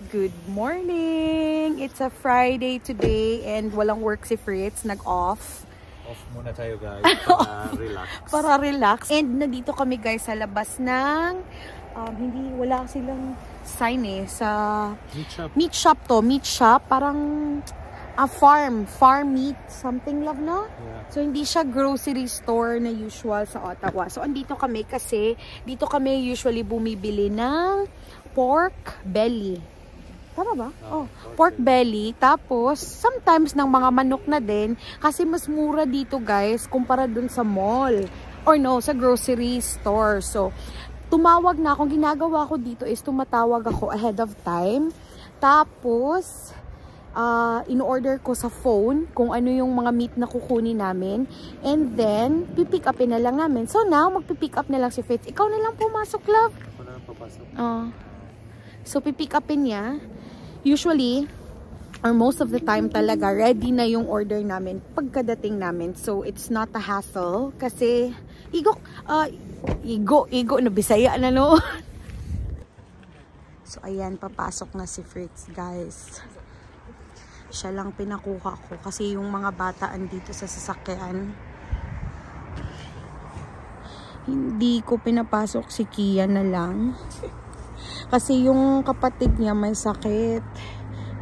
Good morning! It's a Friday today and walang work si Fritz, nag-off. Off muna tayo guys, para relax. Para relax. And nandito kami guys sa labas ng, wala silang sign sa meat shop to. Meat shop, parang farm meat, something love na. Yeah. So hindi siya grocery store na usual sa Ottawa. So andito kami kasi dito kami usually bumibili ng pork belly. Tama ba? Pork belly. Tapos sometimes ng mga manok na din kasi mas mura dito guys kumpara dun sa mall or no, sa grocery store. So tumawag na akong ginagawa ko dito is tumatawag ako ahead of time. Tapos in-order ko sa phone kung ano yung mga meat na kukunin namin. And then, pipick upin na lang namin. So now, magpipick up na lang si Fitz. Ikaw na lang pumasok, love. Ako na lang papasok. So, pipick upin niya. Usually, or most of the time talaga, ready na yung order namin pagkadating namin. So, it's not a hassle. Kasi, igo na Bisaya na no. So, ayan, papasok na si Fritz, guys. Siya lang pinakuha ko kasi yung mga bata andito sa sasakyan. Hindi ko pinapasok si Kia na lang. Kasi yung kapatid niya may sakit.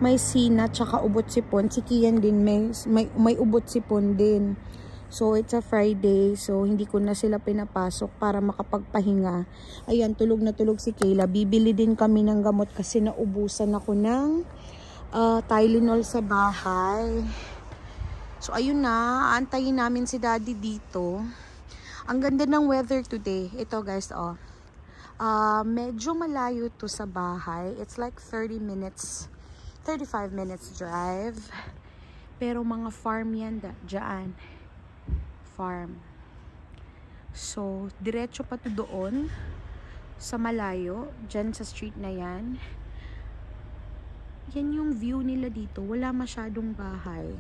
May sina tsaka ubot sipon. Si Kian din may ubot sipon din. So it's a Friday. So hindi ko na sila pinapasok para makapagpahinga. Ayan, tulog na tulog si Kayla. Bibili din kami ng gamot kasi naubusan ako ng Tylenol sa bahay. So ayun na, aantayin namin si Daddy dito. Ang ganda ng weather today. Ito guys, medyo malayo to sa bahay. It's like 35 minutes drive. Pero mga farm yan dyan. Farm. So diretso pa to doon sa malayo, dyan sa street na yan. Yan yung view nila dito. Wala masyadong bahay.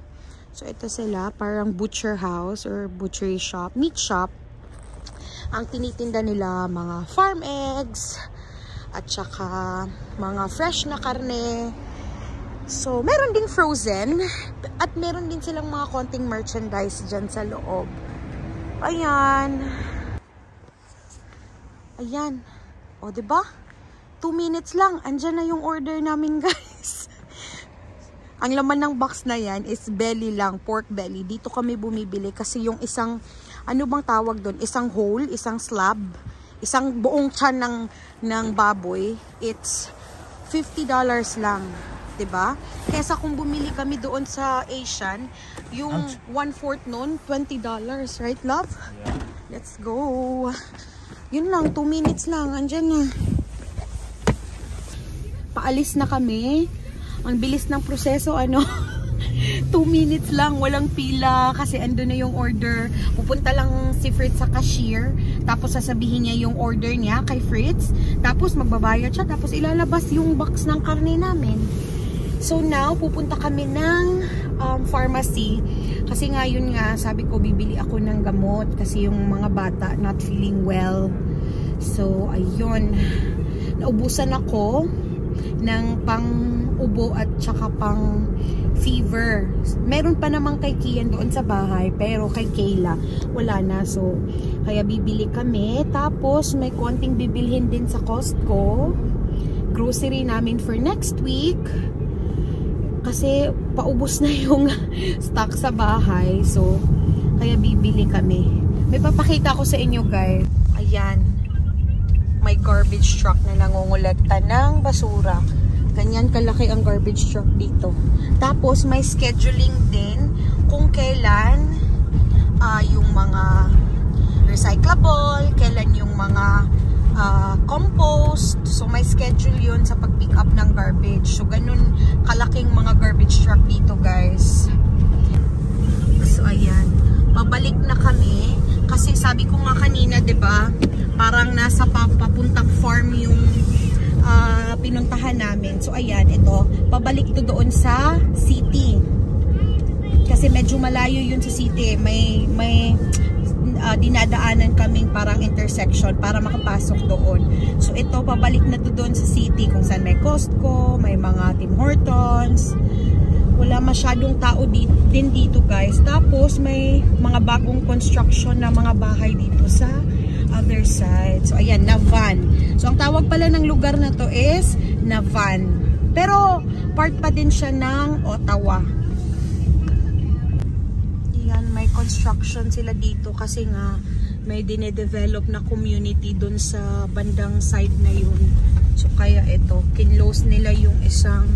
So, ito sila. Parang butcher house or butchery shop. Meat shop. Ang tinitinda nila mga farm eggs. At saka mga fresh na karne. So, meron ding frozen. At meron din silang mga konting merchandise dyan sa loob. Ayan. Ayan. O, diba? 2 minutes lang. Andyan na yung order namin, guys. Ang laman ng box na yan is belly lang, pork belly. Dito kami bumibili kasi yung isang, ano bang tawag doon? Isang whole, isang slab, isang buong tiyan ng baboy. It's $50 lang. Diba? Kesa kung bumili kami doon sa Asian, yung 1/4 nun, $20. Right, love? Yeah. Let's go. Yun lang, 2 minutes lang. Andyan na. Paalis na kami. Ang bilis ng proseso, 2 minutes lang, walang pila kasi ando na yung order. Pupunta lang si Fritz sa cashier, tapos sasabihin niya yung order niya kay Fritz, tapos magbabayad siya, tapos ilalabas yung box ng karne namin. So now, pupunta kami ng pharmacy kasi ngayon nga, sabi ko bibili ako ng gamot kasi yung mga bata not feeling well. So, ayun. Naubusan ako ng pang-ubo at saka pang-fever. Meron pa naman kay Kian doon sa bahay, pero kay Kayla wala na. So, kaya bibili kami. Tapos, may konting bibilhin din sa Costco. Grocery namin for next week. Kasi, paubos na yung stock sa bahay. So, kaya bibili kami. May papakita ko sa inyo, guys. Ayan. May garbage truck na nangongolekta ng basura. Ganyan kalaki ang garbage truck dito. Tapos may scheduling din kung kailan yung mga recyclable, kailan yung mga compost. So may schedule yun sa pag-pick up ng garbage. So ganun kalaking mga garbage truck dito, guys. So ayan. Pabalik na kami. Kasi sabi ko nga kanina, 'di ba? Parang nasa papuntang farm yung pinuntahan namin. So ayan, ito, pabalik to doon sa city. Kasi medyo malayo yun sa city. May dinadaanan kaming parang intersection para makapasok doon. So ito, pabalik na to doon sa city kung saan may Costco, may mga Tim Hortons. Wala masyadong tao din dito guys. Tapos may mga bagong construction na mga bahay dito sa other side. So ayan, Navan. So ang tawag pala ng lugar na to is Navan. Pero part pa din siya ng Ottawa. Ayan, may construction sila dito kasi nga may dinedevelop na community dun sa bandang side na yun. So kaya ito, kinlose nila yung isang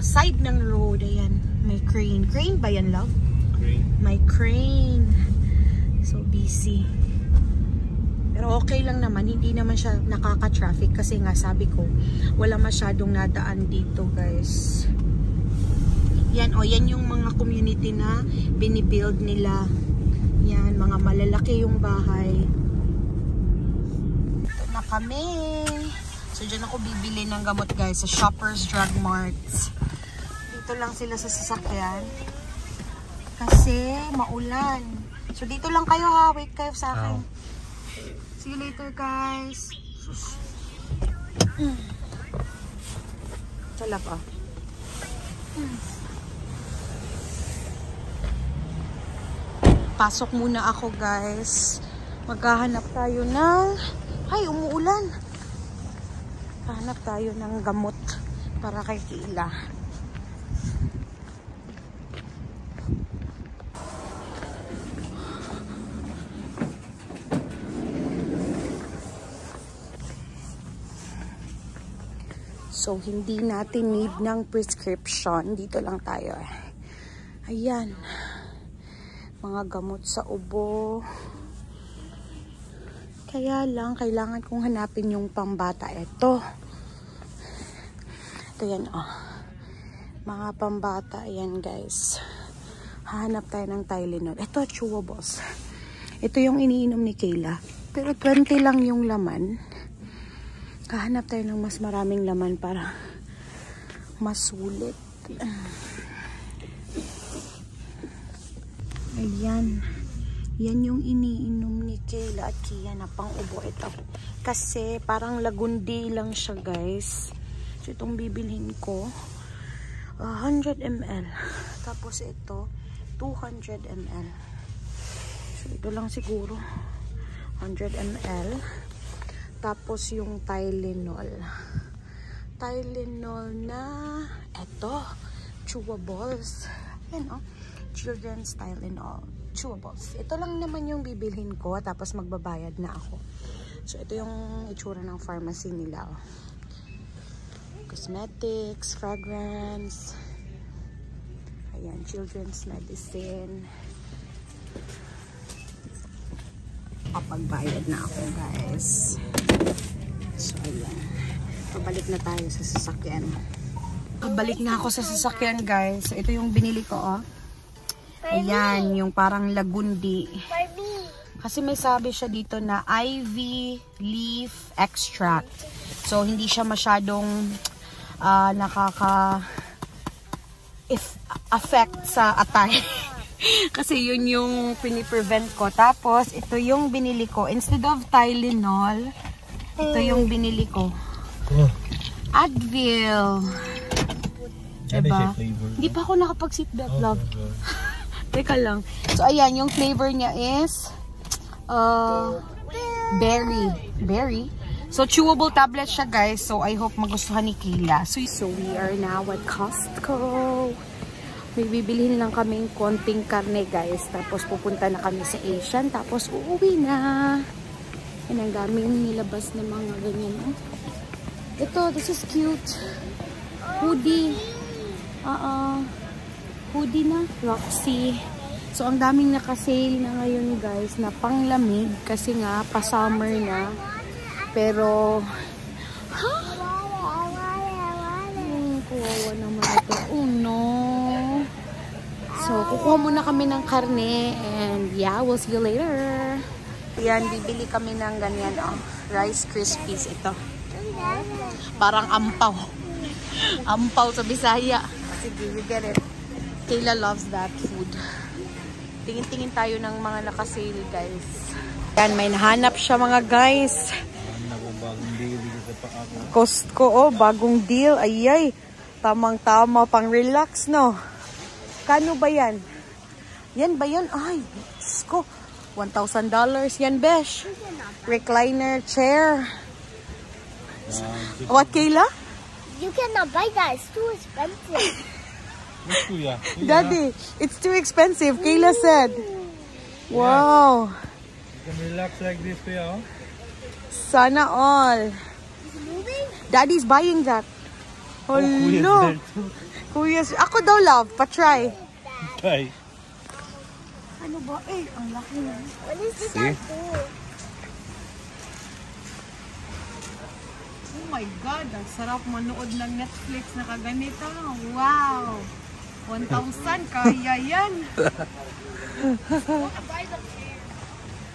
side ng road. Ayan, may crane. Crane ba yan, love? Crane. May crane. So busy. Pero okay lang naman, hindi naman siya nakaka-traffic kasi nga sabi ko, wala masyadong nadaan dito guys. Yan, yan yung mga community na binibuild nila. Yan, mga malalaki yung bahay. Ito na kami. So dyan ako bibili ng gamot guys sa Shoppers Drug Mart. Dito lang sila sa sasakyan. Kasi maulan. So dito lang kayo ha, wait kayo sa akin. See you later guys. Salap ah. Pasok muna ako guys. Maghahanap tayo ng... Ay, umuulan. Hanap tayo ng gamot para kay Kayla. So, hindi natin need ng prescription. Dito lang tayo. Ayan. Mga gamot sa ubo. Kaya lang, kailangan kong hanapin yung pambata. Ito. Ito yan, oh. Mga pambata. Ayan, guys. Hahanap tayo ng Tylenol. Ito, chewables. Ito yung iniinom ni Kayla. Pero 20 lang yung laman. Kahanap tayo ng mas maraming laman para masulit. Ayan. Yan yung iniinom ni Kayla at Kia na pang ubo ito. Kasi parang lagundi lang siya guys. So itong bibilhin ko 100 ml. Tapos ito 200 ml. So ito lang siguro 100 ml. Tapos yung Tylenol. Tylenol na eto, chewables. Yan oh, children's Tylenol chewables. Ito lang naman yung bibilhin ko tapos magbabayad na ako. So ito yung itsura ng pharmacy nila oh. Cosmetics, fragrance. Ayan, children's medicine. Kapagbayad na ako guys. So ayan, pabalik na tayo sa sasakyan. Pabalik na ako sa sasakyan guys. So, ito yung binili ko oh. Ayan, yung parang lagundi. Kasi may sabi siya dito na IV leaf extract. So hindi siya masyadong affect sa atay. Kasi yun yung piniprevent ko. Tapos, ito yung binili ko. Instead of Tylenol, ito yung binili ko. Advil. Diba? Hindi pa ako nakapag-seatbelt, love. Teka lang. So, ayan. Yung flavor niya is berry. So, chewable tablet siya, guys. So, I hope magustuhan ni Kayla. So, we are now at Costco. May bibilihin lang kaming konting karne guys. Tapos pupunta na kami sa Asian. Tapos uuwi na. Yan ang daming nilabas na mga ganyan. Oh. Ito, this is cute. Hoodie. Hoodie na. Roxy. So ang daming nakasale na ngayon guys. Na panglamig. Kasi nga pa-summer na. Pero kawawa naman ito. Oh no. So, kukuha muna kami ng karne and yeah, we'll see you later. Yan, bibili kami ng ganyan, oh. Rice Krispies ito. Parang ampaw. Ampaw sa Bisaya. Sige, you get it. Kayla loves that food. Tingin-tingin tayo ng mga naka-sale, guys. Yan, may nahanap siya mga guys. Costco, oh, bagong deal. Ayay, tamang-tama pang relax, no? Kano ba yan? Yan ba yan? Ay, Costco. $1,000 yan, besh. Recliner chair. What, Kayla? You cannot buy that. It's too expensive. Daddy, it's too expensive. Kayla said. Wow. You can relax like this, Kuya. Sana all. Daddy's buying that. Oh, no. Kuya's. Ako daw, love. Pa-try. Try. Ano ba? Eh, ang laki na. What is this? See? Oh my God, ang sarap manood ng Netflix na kaganito. Wow! 1,000, kaya yan.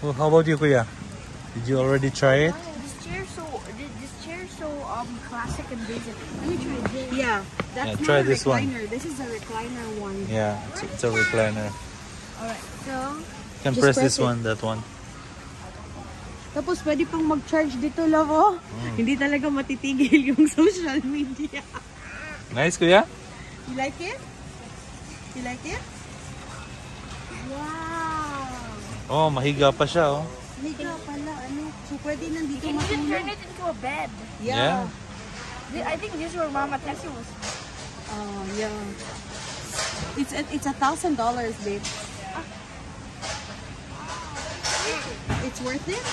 Well, how about you, Kuya? Did you already try it? This chair so classic and basic. Let me try this. Yeah, that's Yeah, not try a this one. recliner. This is a recliner one. Yeah, it's a recliner. Alright, so... You can Just press press this it. one, that one. Tapos pwede pang mag-charge dito, love, oh. Hindi talaga matitigil yung social media. Nice, Kuya? You like it? You like it? Wow! Oh, mahiga pa siya, oh. Higa pala, ano? So pwede nandito You can even turn matulog. it into a bed. Yeah. I think this is where Mama Tessie was. Oh, yeah. It's $1,000, babe. It's worth it?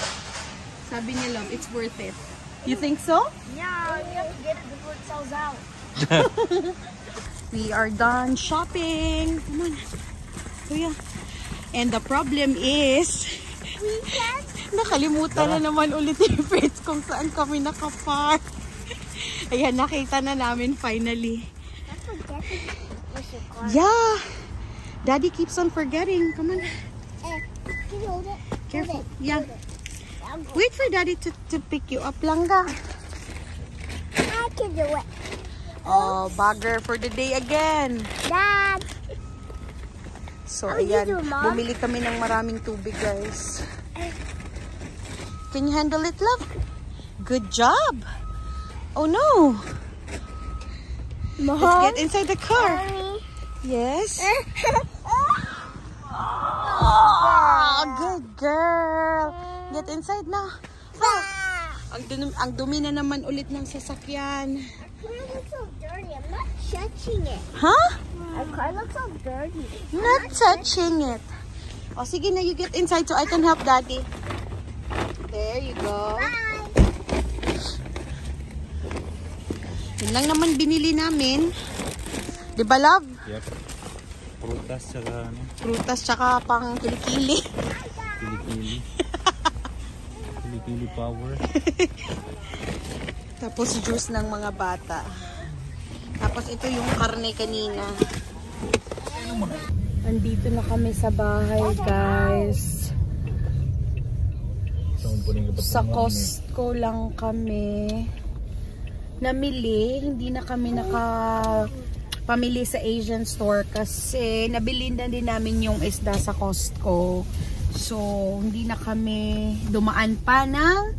Sabi niya, love, it's worth it. You think so? Yeah, we have to get it before it sells out. We are done shopping. Come on. Kuya. And the problem is, nakalimutan na naman ulit ni Fritz kung saan kami nakapark. Ayan, nakita na namin finally. Yeah. Daddy keeps on forgetting. Come on. Can you hold it? Careful. Yeah. Wait for Daddy to pick you up, Langga. I can do it. Oh, bagger for the day again. Dad. So, How you ayan. do, Mom? Bumili kami ng maraming tubig, guys. Can you handle it, love? Good job. Oh, no. Mom. Let's get inside the car. Yes. Oh, good girl. Get inside na. Oh. Ang dumi na naman ulit ng sasakyan. Our car looks so dirty. I'm not touching it. Huh? Our car looks so dirty. Not touching it. Oh, sige na, you get inside so I can help Daddy. There you go. Bye. Yun lang naman binili namin. Di ba, love? Yep. Prutas, tsaka ano? Prutas tsaka pang kilikili. Kilikili. Kilikili power. Tapos juice ng mga bata. Tapos ito yung karne kanina. Andito na kami sa bahay, guys. Sa Costco lang kami namili. Hindi na kami pamili sa Asian store kasi nabili na din namin yung isda sa Costco. So, hindi na kami dumaan pa ng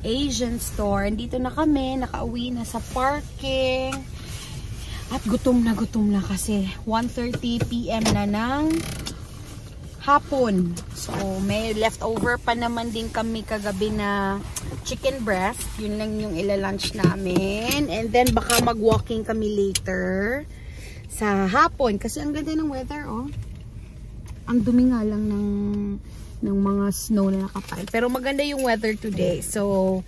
Asian store. Dito na kami, nakauwi na sa parking. At gutom na kasi 1:30 PM na ng hapon. So, may leftover pa naman din kami kagabi na chicken breast. Yun lang yung ilalunch namin. And then, baka mag-walking kami later sa hapon. Kasi ang ganda ng weather, oh. Ang dumi nga lang ng mga snow na nakapal. Pero maganda yung weather today. So,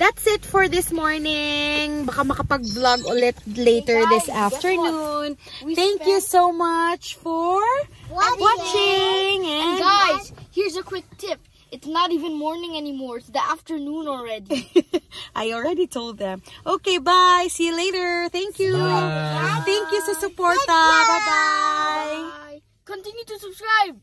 that's it for this morning. Baka makapag-vlog ulit later this afternoon. Thank you so much for watching. And guys, here's a quick tip. It's not even morning anymore. It's the afternoon already. I already told them. Okay, bye. See you later. Thank you. Bye. Thank you sa suporta. Bye-bye. Bye. Continue to subscribe.